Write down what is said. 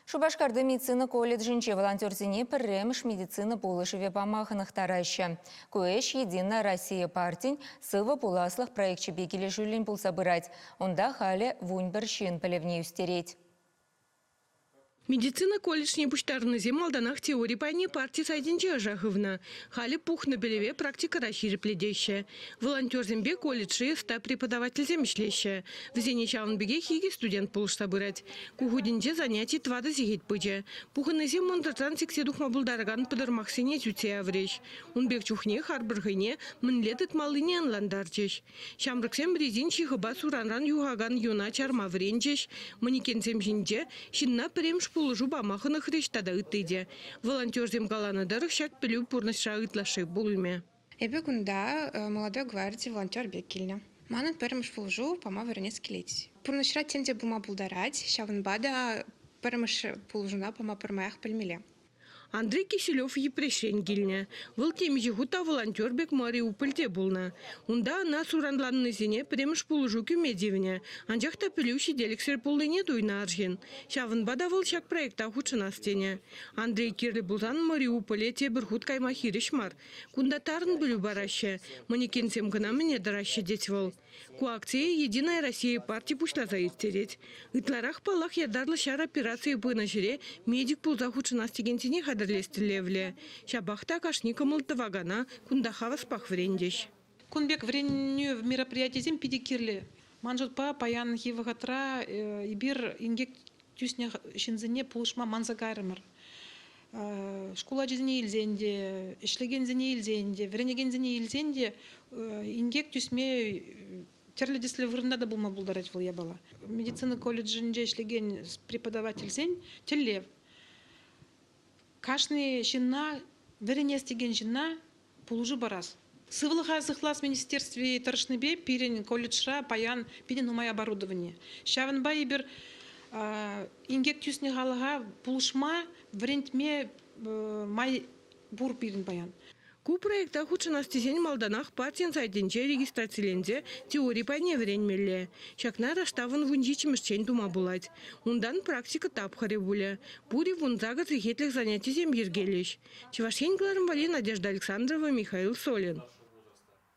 Шубашкарда медицина колледжинче волонтерзине пірремш медицина полышеве памаханах тараща. Куэш Единая Россия партин сывы пуласлых проектче бекеле жүлін пул собырать. Онда хале вунь біршін пілевне үстереть. Медицина колледжне пуштарны земалданах теории пайне партии сайдинче ажахывна. Хали пух на белеве практика расшире пледеща. Волонтер зембе колледжи ста преподаватель земшлеща. В зене чаванбеге хиги студент полш собырать. Кугудинче занятий твада зигит пыджа. Пуханы зем монтартан секседух мабулдарган подырмахсене тюте аврещ. Он бег чухне харбыргыне мынлетет малыне анландарчеш. Шамрыксем резинчи хыба суранран югаган юна чарма вренчеш. Манекенсем жинче шинна премш пулжу бамаханах рештада ыттыйде. Волонтер земгалана дарых шак пилю пурнашра ытлаши булме. Эбе кунда молодой гвардии волонтер беккельня. Манат перемыш пулжу пама вернецки летить. Пурнашра тенде бума булдарать, шаванбада перемыш пулжуна пама пермаях пельмеле. Андрей Киселев епрешен гильня. Выл темежи гута волонтер бек Мариупольде булна. Унда на суранланны зене премш пулжу кюмедивня. Анжахта пилющий делексер пулыне дуйна аржен. Шавын бада выл шак проекта худшына стене. Андрей Кирли булзан Мариуполе тебір худ кайма хиришмар. Кунда тарын білю бараще. Манекенсем гына мне дараще деть выл. Ку акции Единая Россия партии пушла заистереть. Итларах палах ядарлы шар операции бына жире медик пулза худшына стегентине левле. Шабахта кашника мултавагана кундахава спах врендеш. Кунбек вренню в мероприятии зем педикирле. Манжут па паян хивагатра ибир ингек тюсня шинзене пулшма манзагармер. Школа жизни илзенде, ишлеген зене илзенде, вренеген зене илзенде ингек тюсме терледесле вырнада булма булдарать выл ябала. Медицина колледжинде ишлеген преподаватель зен теллев. Кашны жена, веренес деген жена, полужу барас. Сывлыха зыхлас в министерстве Таршныбе, пирен колледжра, паян, пирен умай оборудование. Шаванба ибер ингек тюсне галага, пулушма, врентме май бур пирен паян. Ку проекта худшына стезен малданах партиян сайденче регистрациялензе теории пайне вренмелле. Шакна раштавын вунжичимышчен дума булать. Ундан практика тапхаре буле. Пури вунзага цехетлих занятий зем ергелеш. Чевашень Глармвали, Надежда Александрова, Михаил Солин.